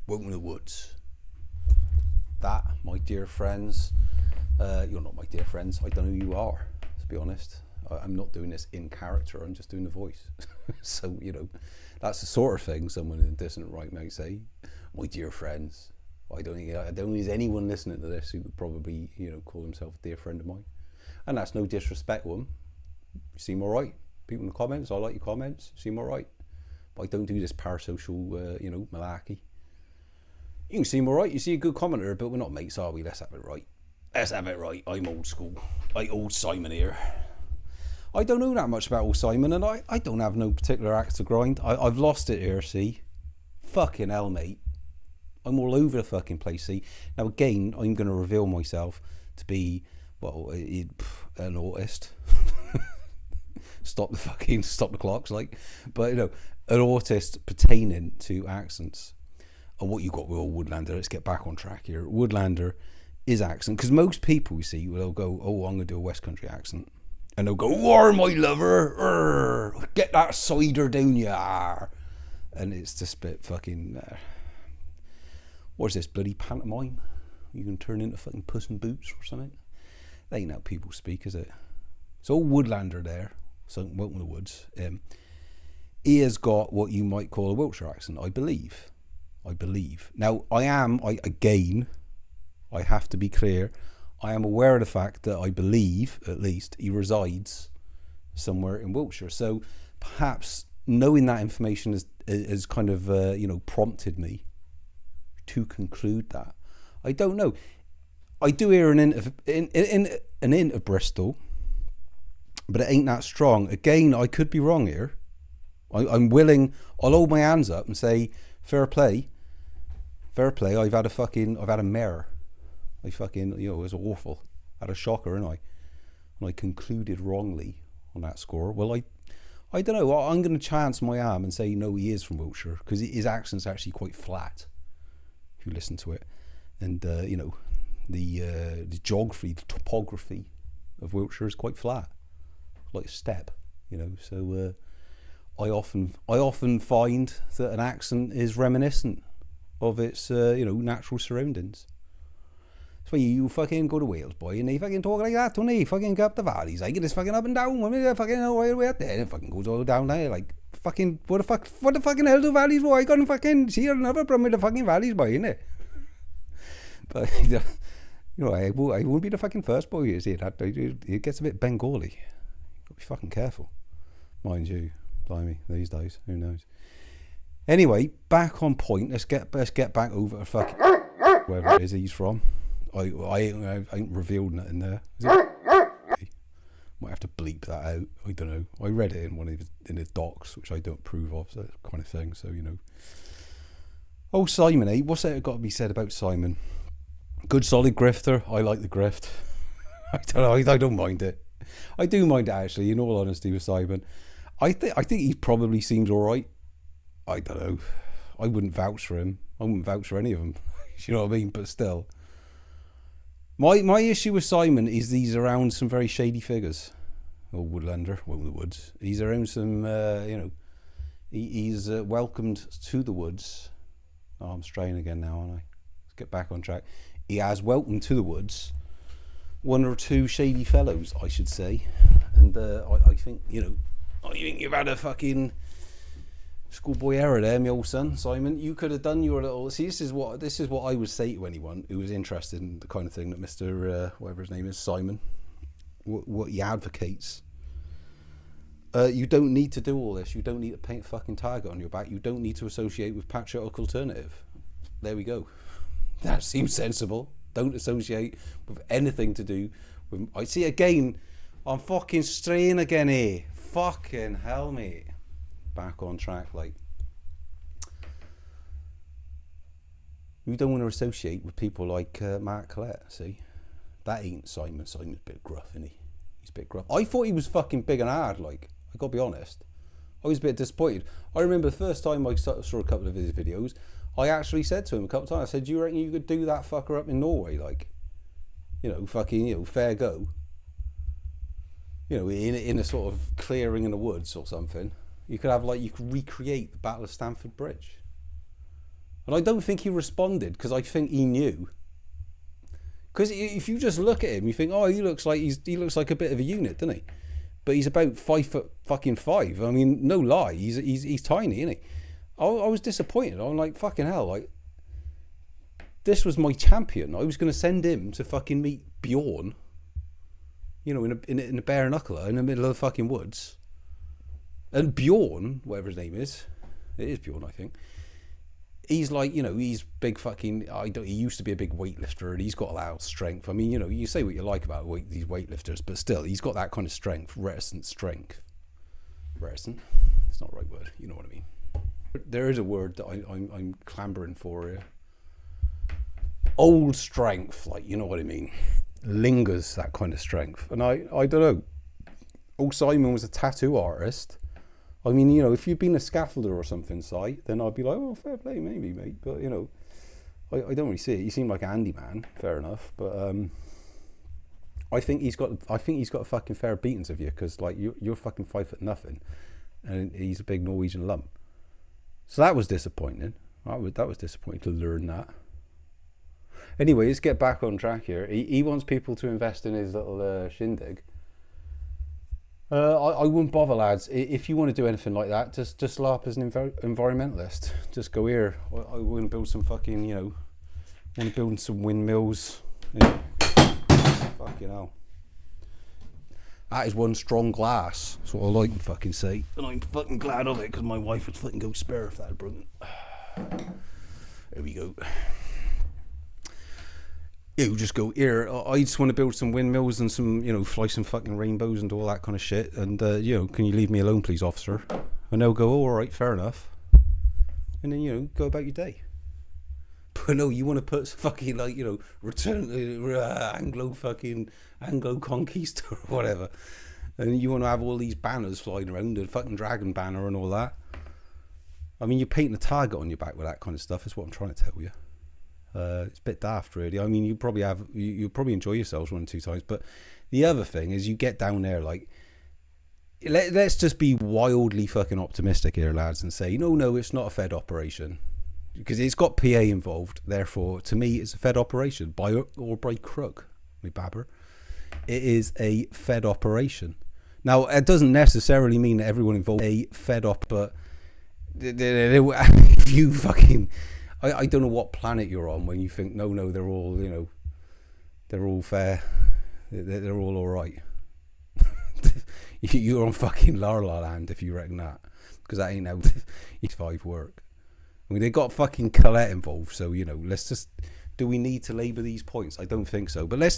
Welcome to the woods. That, my dear friends, you're not my dear friends. I don't know who you are, to be honest. I'm not doing this in character. I'm just doing the voice. So, you know, that's the sort of thing someone in a distant right might say. My dear friends. I don't think there's anyone listening to this who would probably, you know, call himself a dear friend of mine. And that's no disrespect to them. You seem all right. People in the comments, I like your comments. You seem all right. But I don't do this parasocial, you know, malarkey. You can seem all right. You see a good commenter, but we're not mates, are we? Let's have it right. Let's have it right. I'm old school. Like old Simon here. I don't know that much about old Simon, and I don't have no particular axe to grind. I've lost it here, see? Fucking hell, mate. I'm all over the fucking place, see? Now, again, I'm going to reveal myself to be, well, an autist. Stop the clocks, like. But, you know, an autist pertaining to accents. And what you got with old Woodlander, let's get back on track here. Woodlander is accent, because most people, you see, they'll go, oh, I'm going to do a West Country accent. And they'll go, "War, my lover, get that cider down ya." And it's just a bit fucking, what is this, bloody pantomime? You can turn into fucking Puss in Boots or something? That ain't how people speak, is it? So old Woodlander there, so welcome to the woods, he has got what you might call a Wiltshire accent, I believe. Now, I have to be clear, I am aware of the fact that I believe, at least, he resides somewhere in Wiltshire. So perhaps knowing that information has kind of, you know, prompted me to conclude that. I don't know. I do hear an hint of Bristol, but it ain't that strong. Again, I could be wrong here. I'm willing, I'll hold my hands up and say, fair play. I've had a mare. I fucking, you know, it was awful. I had a shocker, and I concluded wrongly on that score. Well, I don't know. I'm going to chance my arm and say, no, he is from Wiltshire, because his accent's actually quite flat, if you listen to it. And, you know, the geography, the topography of Wiltshire is quite flat, like a step, you know. So I often find that an accent is reminiscent of its, you know, natural surroundings. So you fucking go to Wales, boy, and they fucking talk like that, don't they? Fucking go up the valleys, like it's fucking up and down. When they fucking way up there, and it fucking goes all down there, like fucking what the fucking hell do valleys, boy? I got fucking see another problem with the fucking valleys, boy, innit? But you know, I won't be the fucking first boy you see that. It gets a bit Bengali. Got to be fucking careful, mind you. Blimey, these days, who knows? Anyway, back on point. Let's get back over to fucking wherever it is he's from. I ain't revealed nothing there. Might have to bleep that out. I don't know. I read it in the docs, which I don't approve of, so that kind of thing. So, you know. Oh, Simon, eh? What's that got to be said about Simon? Good solid grifter. I like the grift. I don't know. I don't mind it. I do mind it, actually, in all honesty, with Simon. I think he probably seems all right. I don't know. I wouldn't vouch for him. I wouldn't vouch for any of them. You know what I mean? But still. My issue with Simon is he's around some very shady figures. Oh, Woodlander, well, the woods. He's around some, you know, he's welcomed to the woods. Oh, I'm straying again now, aren't I? Let's get back on track. He has welcomed to the woods one or two shady fellows, I should say. And I think, you know, I think you've had a fucking schoolboy error there, my old son, Simon. You could have done your little... See, this is what I would say to anyone who was interested in the kind of thing that Mr. Whatever his name is, Simon, what he advocates. You don't need to do all this. You don't need to paint a fucking target on your back. You don't need to associate with Patriotic Alternative. There we go. That seems sensible. Don't associate with anything to do with... I see, again, I'm fucking straying again here. Fucking hell, mate. Back on track, like. You don't want to associate with people like Mark Collett, see? That ain't Simon. Simon's a bit gruff, isn't he? He's a bit gruff. I thought he was fucking big and hard, like. I gotta be honest. I was a bit disappointed. I remember the first time I saw a couple of his videos, I actually said to him a couple of times, I said, do you reckon you could do that fucker up in Norway? Like, you know, fucking, you know, fair go. You know, in a sort of clearing in the woods or something. You could have, like, you could recreate the Battle of Stamford Bridge. And I don't think he responded because I think he knew. Because if you just look at him, you think, oh, he looks like a bit of a unit, doesn't he? But he's about 5'5". I mean, no lie, he's tiny, isn't he? I was disappointed. I'm like, fucking hell, like, this was my champion. I was going to send him to fucking meet Bjorn, you know, in a bare knuckler in the middle of the fucking woods. And Bjorn, whatever his name is, it is Bjorn, I think. He's like, you know, he's big fucking. He used to be a big weightlifter, and he's got a lot of strength. I mean, you know, you say what you like about these weightlifters, but still, he's got that kind of strength, reticent strength. Reticent? It's not the right word. You know what I mean. There is a word that I'm clambering for here. Old strength, like, you know what I mean. Lingers, that kind of strength, and I don't know. Old Simon was a tattoo artist. I mean, you know, if you'd been a scaffolder or something, Si, then I'd be like, oh, fair play, maybe, mate. But, you know, I don't really see it. You seem like a handyman, fair enough. But I think he's got a fucking fair beatings of you, because, like, you're fucking 5'0", and he's a big Norwegian lump. So that was disappointing. That was disappointing to learn that. Anyway, let's get back on track here. He wants people to invest in his little shindig. I wouldn't bother, lads. If you want to do anything like that, just LARP as an environmentalist. Just go here. I want to build some fucking, you know, want to build some windmills. Yeah. Fucking hell. That is one strong glass. That's what I like to fucking say. And I'm fucking glad of it, because my wife would fucking go spare if that had broken. There we go. You just go, here, I just want to build some windmills and some, you know, fly some fucking rainbows and all that kind of shit. And, you know, can you leave me alone, please, officer? And they'll go, oh, all right, fair enough. And then, you know, go about your day. But no, you want to put fucking, like, you know, return Anglo Conquista or whatever. And you want to have all these banners flying around, the fucking dragon banner and all that. I mean, you're painting a target on your back with that kind of stuff, is what I'm trying to tell you. It's a bit daft, really. I mean, you probably enjoy yourselves 1 or 2 times, but the other thing is you get down there, like, let's just be wildly fucking optimistic here, lads, and say, no, it's not a Fed operation, because it's got PA involved. Therefore, to me, it's a Fed operation, by crook, me babber. It is a Fed operation. Now, it doesn't necessarily mean that everyone involved is a Fed op, but if you fucking... I don't know what planet you're on when you think, no, they're all, you know, they're all fair, they're all right. You're on fucking La La Land if you reckon that, because that ain't how these 5 work. I mean, they got fucking Collett involved, so, you know, let's just, do we need to labour these points? I don't think so. But let's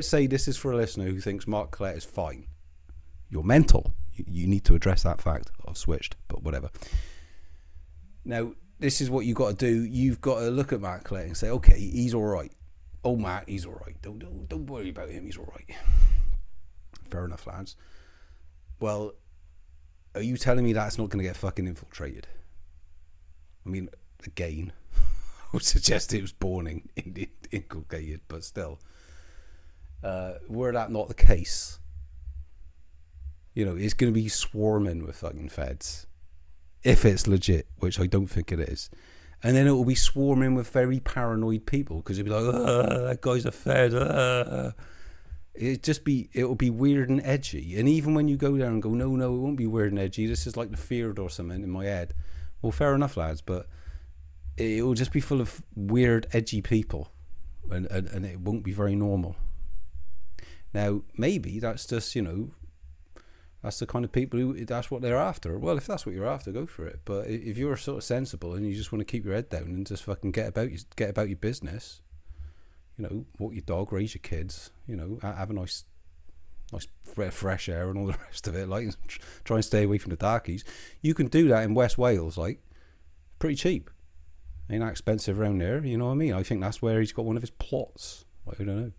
say this is for a listener who thinks Mark Collett is fine. You're mental. You need to address that fact. I've switched, but whatever. Now, this is what you've got to do. You've got to look at Mark Collett and say, okay, he's all right. Oh, Matt, he's all right. Don't worry about him. He's all right. Fair enough, lads. Well, are you telling me that's not going to get fucking infiltrated? I mean, again, I would suggest it was born inculcated, but still, were that not the case, you know, it's going to be swarming with fucking feds. If it's legit, which I don't think it is. And then it will be swarming with very paranoid people, because it'll be like, that guy's a Fed. It'll be weird and edgy. And even when you go there and go, no, it won't be weird and edgy, this is like the Feared or something in my head. Well, fair enough, lads, but it will just be full of weird, edgy people, and it won't be very normal. Now, maybe that's just, you know, that's the kind of people who, that's what they're after. Well, if that's what you're after, go for it. But if you're sort of sensible and you just want to keep your head down and just fucking get about your business, you know, walk your dog, raise your kids, you know, have a nice fresh air and all the rest of it, like, try and stay away from the darkies. You can do that in West Wales, like, pretty cheap. Ain't that expensive around there, you know what I mean? I think that's where he's got one of his plots. I don't know.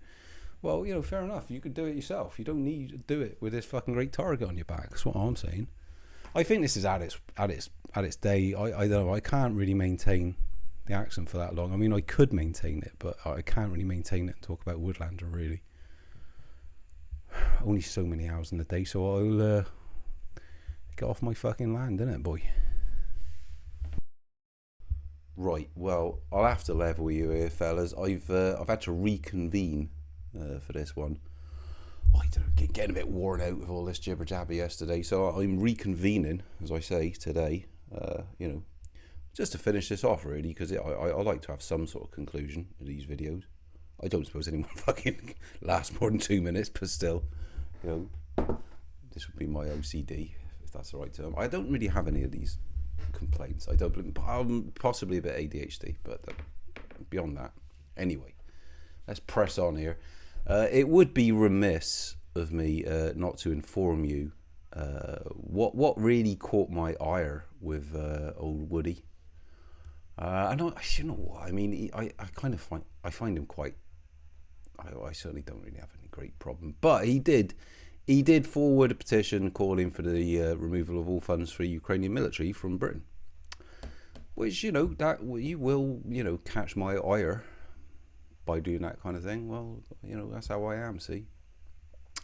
Well, you know, fair enough. You could do it yourself. You don't need to do it with this fucking great target on your back. That's what I'm saying. I think this is at its day. I don't know. I can't really maintain the accent for that long. I mean, I could maintain it, but I can't really maintain it and talk about Woodlander, really. Only so many hours in the day, so I'll get off my fucking land, innit, boy? Right, well, I'll have to level you here, fellas. I've had to reconvene for this one. I don't know, getting a bit worn out with all this jibber jabber yesterday, so I'm reconvening, as I say, today. Just to finish this off, really, because I like to have some sort of conclusion in these videos. I don't suppose anyone fucking lasts more than 2 minutes, but still, this would be my OCD, if that's the right term. I don't really have any of these complaints. I'm possibly a bit ADHD, but beyond that. Anyway, let's press on here. It would be remiss of me not to inform you what really caught my ire with old Woody. And you know what I mean. I kind of find him quite. I certainly don't really have any great problem, but he did forward a petition calling for the removal of all funds for Ukrainian military from Britain, which that you will catch my ire by doing that kind of thing. Well, that's how I am. See,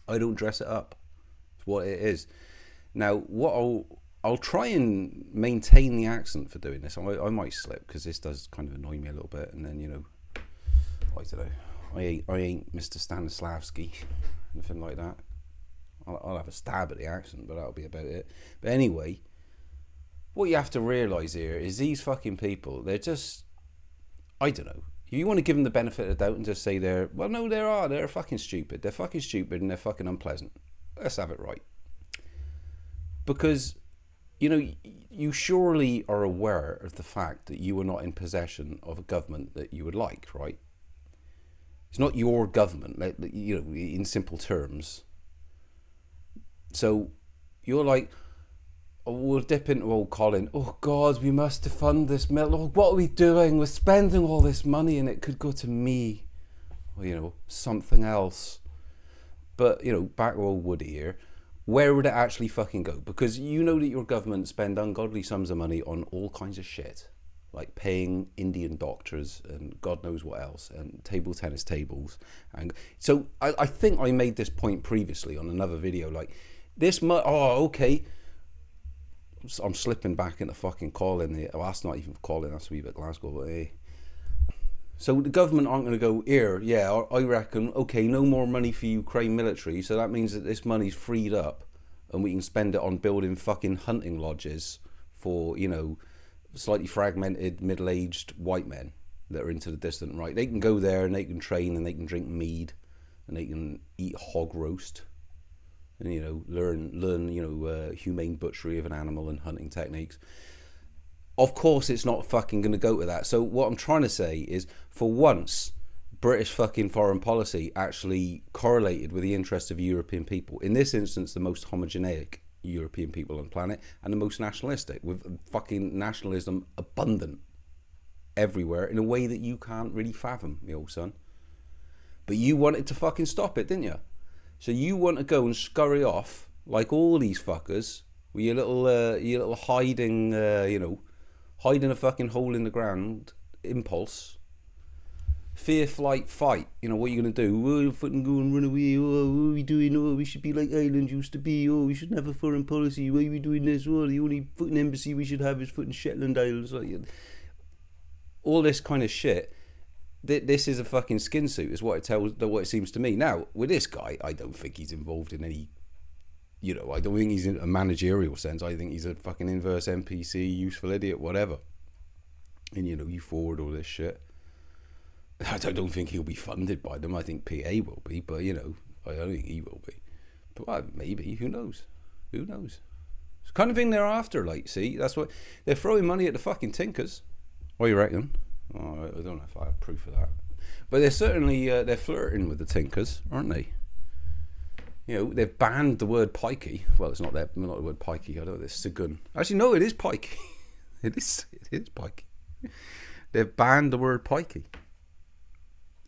I don't dress it up. It's what it is. Now, what I'll try and maintain the accent for doing this. I might slip because this does kind of annoy me a little bit, and then I don't know. I ain't Mr. Stanislavski, anything like that. I'll have a stab at the accent, but that'll be about it. But anyway, what you have to realise here is these fucking people, they're just, I don't know. You want to give them the benefit of the doubt and just say they're fucking stupid. They're fucking stupid and they're fucking unpleasant. Let's have it right. Because, you surely are aware of the fact that you are not in possession of a government that you would like, right? It's not your government, in simple terms. So you're like, we'll dip into old Colin. Oh God, we must defund this mill. Oh, what are we doing? We're spending all this money and it could go to me, or something else. But back to old Woody here. Where would it actually fucking go? Because that your government spend ungodly sums of money on all kinds of shit, like paying Indian doctors and God knows what else, and table tennis tables. And so I think I made this point previously on another video, like okay. I'm slipping back into fucking Colin here. Well, that's not even Colin, that's a wee bit Glasgow, but hey. So the government aren't going to go, here, yeah, I reckon, okay, no more money for Ukraine military, so that means that this money's freed up and we can spend it on building fucking hunting lodges for, slightly fragmented, middle-aged white men that are into the distant right. They can go there and they can train and they can drink mead and they can eat hog roast and, learn humane butchery of an animal and hunting techniques. Of course, it's not fucking going to go to that. So what I'm trying to say is, for once, British fucking foreign policy actually correlated with the interests of European people. In this instance, the most homogeneic European people on the planet and the most nationalistic, with fucking nationalism abundant everywhere in a way that you can't really fathom, me old son. But you wanted to fucking stop it, didn't you? So you want to go and scurry off like all these fuckers with your little hiding, hiding a fucking hole in the ground impulse. Fear, flight, fight. What are you going to do? Oh, fucking go and run away. Oh, what are we doing? Oh, we should be like Ireland used to be. Oh, we shouldn't have a foreign policy. Why are we doing this? Oh, the only fucking embassy we should have is fucking Shetland Islands. All this kind of shit. This is a fucking skin suit, is what it seems to me. Now, with this guy, I don't think he's involved in any... I don't think he's in a managerial sense. I think he's a fucking inverse NPC, useful idiot, whatever. And, you forward all this shit. I don't think he'll be funded by them. I think PA will be, but, I don't think he will be. But maybe, who knows? Who knows? It's the kind of thing they're after, see? That's what... They're throwing money at the fucking tinkers. What do you reckon? Oh, I don't know if I have proof of that. But they're certainly... they're flirting with the tinkers, aren't they? They've banned the word pikey. Well, it's not the word pikey. I don't know. It's Sigun. Actually, no, it is pikey. It is pikey. They've banned the word pikey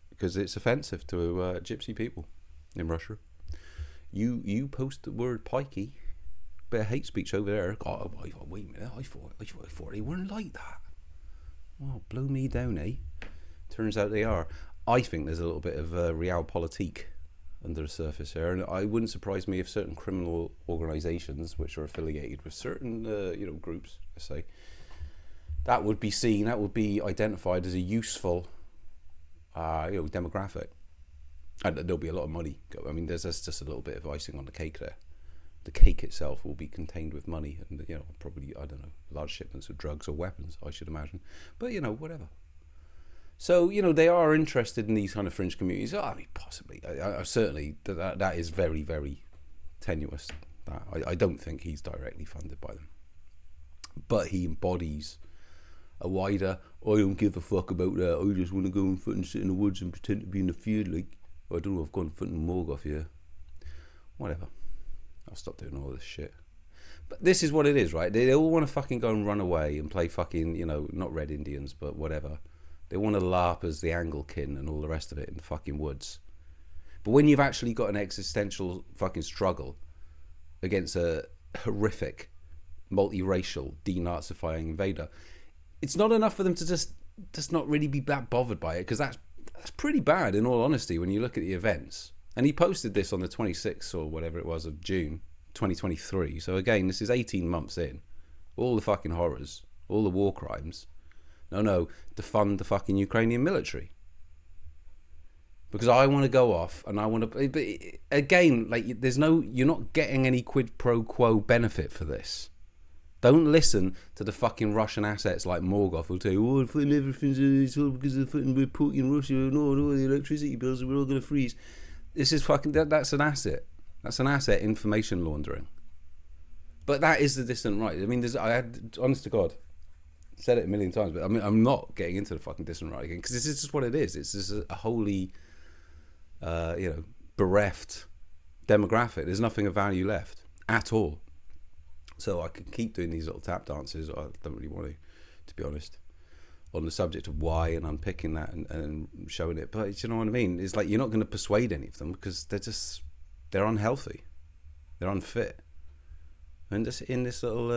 because it's offensive to gypsy people in Russia. You post the word pikey, bit of hate speech over there. God, wait a minute. I thought they weren't like that. Well, blow me down, eh? Turns out they are. I think there's a little bit of realpolitik under the surface here, and I wouldn't surprise me if certain criminal organisations which are affiliated with certain groups, let's say, that would be identified as a useful demographic. And there'll be a lot of money. I mean, there's just a little bit of icing on the cake there. The cake itself will be contained with money and, probably, I don't know, large shipments of drugs or weapons, I should imagine. But, whatever. So, they are interested in these kind of fringe communities. I mean, possibly. I certainly, that is very, very tenuous. I don't think he's directly funded by them. But he embodies a wider, I don't give a fuck about that, I just want to go and sit in the woods and pretend to be in the field, like, I don't know, I've gone and morgue off here. Whatever. I'll stop doing all this shit. But this is what it is, right? They all want to fucking go and run away and play fucking, not Red Indians, but whatever. They want to LARP as the Anglekin and all the rest of it in the fucking woods. But when you've actually got an existential fucking struggle against a horrific, multiracial, denazifying invader, it's not enough for them to just not really be that bothered by it, because that's pretty bad, in all honesty, when you look at the events. And he posted this on the 26th or whatever it was of June 2023. So again, this is 18 months in. All the fucking horrors, all the war crimes. No, defund the fucking Ukrainian military. Because I want to go off and I want to... But again, like, you're not getting any quid pro quo benefit for this. Don't listen to the fucking Russian assets like Morgoth who'll tell you, everything's all because of we're Putin, Russia, no, the electricity bills, we're all going to freeze. This is fucking... That's an asset. That's an asset information laundering. But that is the distant right. I mean, honest to God, said it a million times, but I mean, I'm not getting into the fucking distant right again, because this is just what it is. It's just a wholly, bereft demographic. There's nothing of value left at all. So I could keep doing these little tap dances. I don't really want to be honest, on the subject of why and unpicking that and showing it. But you know what I mean? It's like you're not going to persuade any of them because they're unhealthy, they're unfit. And just in this little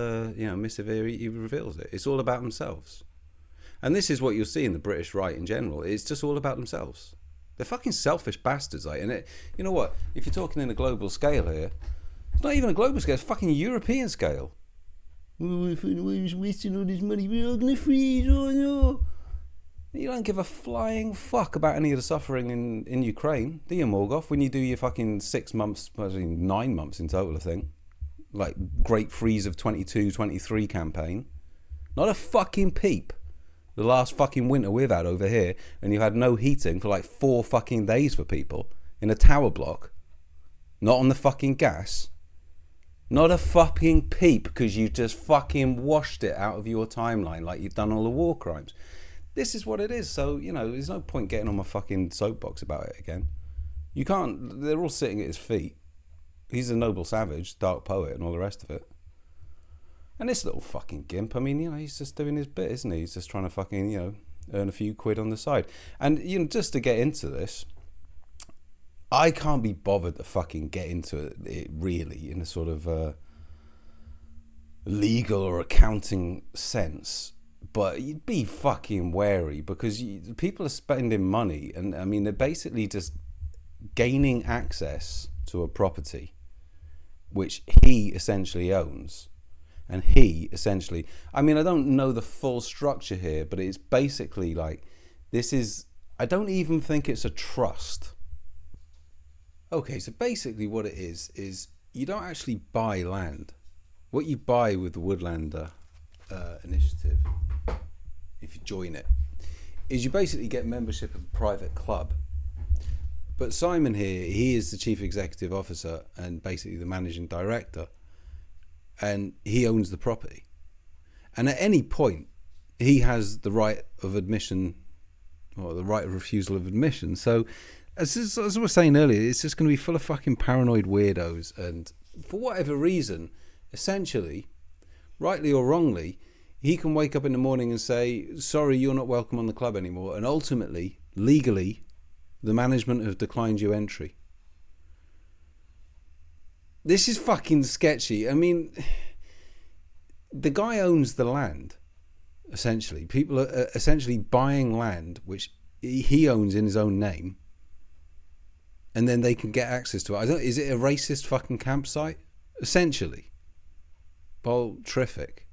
missive here, he reveals it. It's all about themselves. And this is what you'll see in the British right in general. It's just all about themselves. They're fucking selfish bastards. Like, and you know what? If you're talking in a global scale here, it's not even a global scale. It's a fucking European scale. We're wasting all this money. We're all going to freeze. Oh no! You don't give a flying fuck about any of the suffering in Ukraine, do you, Morgoth? When you do your fucking 6 months, 9 months in total, I think. Like Great Freeze of 22-23 campaign. Not a fucking peep. The last fucking winter we've had over here, and you had no heating for like 4 fucking days for people in a tower block. Not on the fucking gas. Not a fucking peep, because you just fucking washed it out of your timeline like you've done all the war crimes. This is what it is. So, there's no point getting on my fucking soapbox about it again. You can't. They're all sitting at his feet. He's a noble savage, dark poet, and all the rest of it. And this little fucking gimp, I mean, he's just doing his bit, isn't he? He's just trying to fucking, earn a few quid on the side. And, just to get into this, I can't be bothered to fucking get into it really in a sort of legal or accounting sense. But you'd be fucking wary, because people are spending money, and I mean, they're basically just gaining access to a property which he essentially owns. And he essentially, I mean, I don't know the full structure here, but it's basically like, I don't even think it's a trust. Okay, so basically what it is you don't actually buy land. What you buy with the Woodlander Initiative, if you join it, is you basically get membership of a private club. But Simon here, he is the chief executive officer and basically the managing director, and he owns the property. And at any point, he has the right of admission, or the right of refusal of admission. So, as I was saying earlier, it's just going to be full of fucking paranoid weirdos, and for whatever reason, essentially, rightly or wrongly, he can wake up in the morning and say, sorry, you're not welcome on the club anymore, and ultimately, legally, the management have declined you entry. This is fucking sketchy. I mean, the guy owns the land, essentially. People are essentially buying land which he owns in his own name, and then they can get access to it. Is it a racist fucking campsite? Essentially. Well, terrific.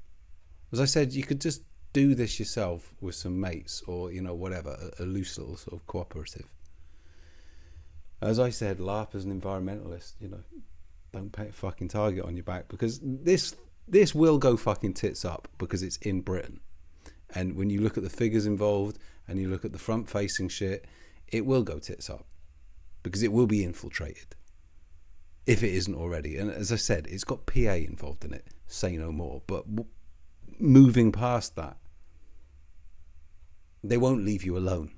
As I said, you could just do this yourself with some mates or, whatever, a loose little sort of cooperative. As I said, LARP as an environmentalist, don't paint a fucking target on your back, because this will go fucking tits up because it's in Britain. And when you look at the figures involved and you look at the front facing shit, it will go tits up because it will be infiltrated if it isn't already. And as I said, it's got PA involved in it, say no more. But moving past that, they won't leave you alone.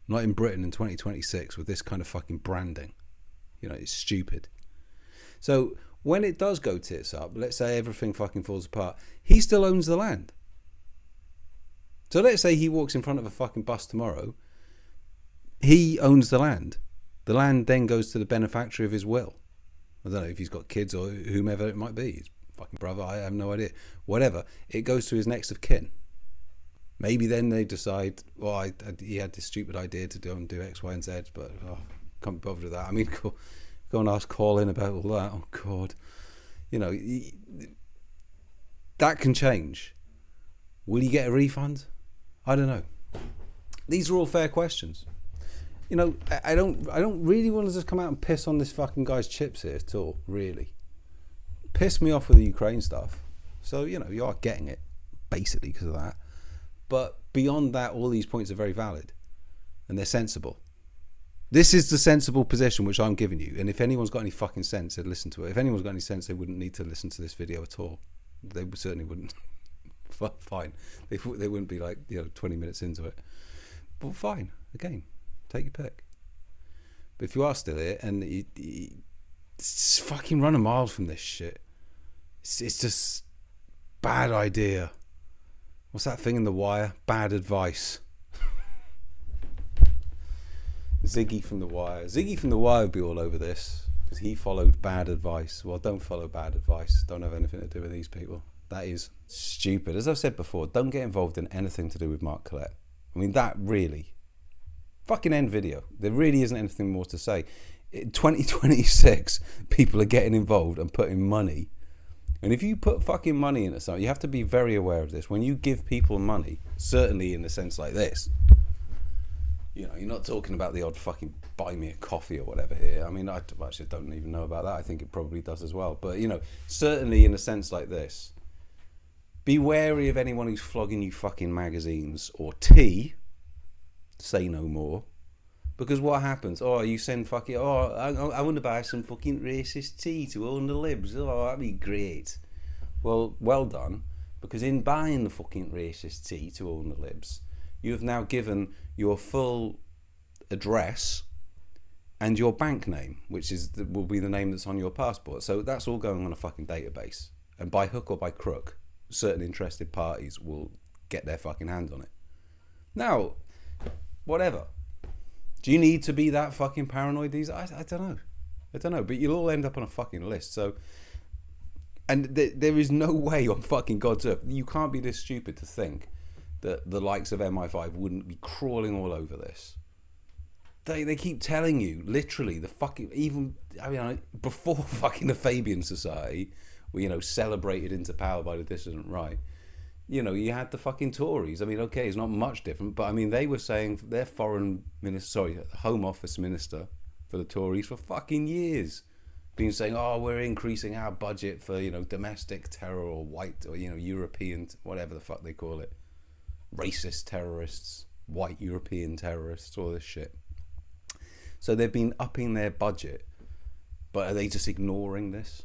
Not in Britain in 2026 with this kind of fucking branding. It's stupid. So when it does go tits up, let's say everything fucking falls apart, he still owns the land. So let's say he walks in front of a fucking bus tomorrow, he owns the land. The land then goes to the beneficiary of his will. I don't know if he's got kids or whomever it might be, his fucking brother, I have no idea. Whatever, it goes to his next of kin. Maybe then they decide, well, he had this stupid idea to do X, Y, and Z, but can't be bothered with that. I mean, go and ask Colin about all that. Oh, God. That can change. Will he get a refund? I don't know. These are all fair questions. I don't really want to just come out and piss on this fucking guy's chips here at all, really. Piss me off with the Ukraine stuff. So, you are getting it, basically, because of that. But beyond that, all these points are very valid. And they're sensible. This is the sensible position which I'm giving you. And if anyone's got any fucking sense, they'd listen to it. If anyone's got any sense, they wouldn't need to listen to this video at all. They certainly wouldn't. Fine. They wouldn't be 20 minutes into it. But fine. Again, take your pick. But if you are still here and you just fucking run a mile from this shit. It's just bad idea. What's that thing in The Wire? Bad advice. Ziggy from The Wire. Ziggy from The Wire would be all over this because he followed bad advice. Well, don't follow bad advice. Don't have anything to do with these people. That is stupid. As I've said before, don't get involved in anything to do with Mark Collett. I mean, that really... Fucking end video. There really isn't anything more to say. In 2026, people are getting involved and putting money. And if you put fucking money into something, you have to be very aware of this. When you give people money, certainly in a sense like this, you're not talking about the odd fucking buy me a coffee or whatever here. I mean, I actually don't even know about that. I think it probably does as well. But, certainly in a sense like this, be wary of anyone who's flogging you fucking magazines or tea. Say no more. Because what happens? Oh, you send fucking... Oh, I want to buy some fucking racist tea to own the libs. Oh, that'd be great. Well done. Because in buying the fucking racist tea to own the libs, you have now given your full address and your bank name, which will be the name that's on your passport. So that's all going on a fucking database. And by hook or by crook, certain interested parties will get their fucking hands on it. Now, whatever. Do you need to be that fucking paranoid these days? I don't know. But you'll all end up on a fucking list. So, and there is no way on fucking God's earth. You can't be this stupid to think that the likes of MI5 wouldn't be crawling all over this. They keep telling you, literally, the fucking, even, before fucking the Fabian Society, were, celebrated into power by the dissident right, you had the fucking Tories. I mean, okay, it's not much different, but I mean, they were saying their Home Office minister for the Tories for fucking years, been saying, oh, we're increasing our budget for, domestic terror or white or, European, whatever the fuck they call it, racist terrorists, white European terrorists, all this shit. So they've been upping their budget, but are they just ignoring this?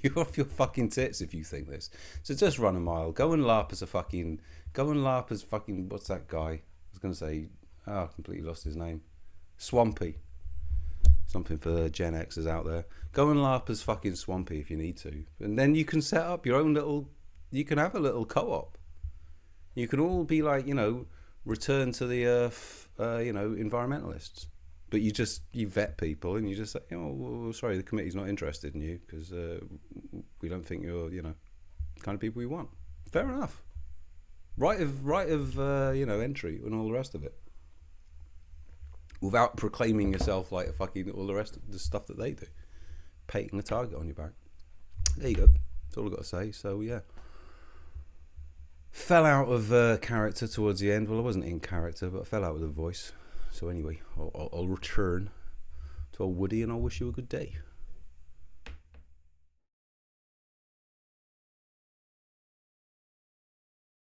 You're off your fucking tits if you think this. So just run a mile. Go and LARP as fucking, what's that guy? I was going to say, I completely lost his name. Swampy. Something for the Gen Xers out there. Go and LARP as fucking Swampy if you need to. And then you can set up your own you can have a little co-op. You can all be like, return to the earth, environmentalists. But you vet people and you just say, well, sorry, the committee's not interested in you because we don't think you're, the kind of people we want. Fair enough. Right of entry and all the rest of it. Without proclaiming yourself like a fucking all the rest of the stuff that they do. Painting a target on your back. There you go. That's all I've got to say. So, yeah. fell out of character towards the end. Well, I wasn't in character, but I fell out with the voice. So anyway, I'll return to old Woody, and I'll wish you a good day.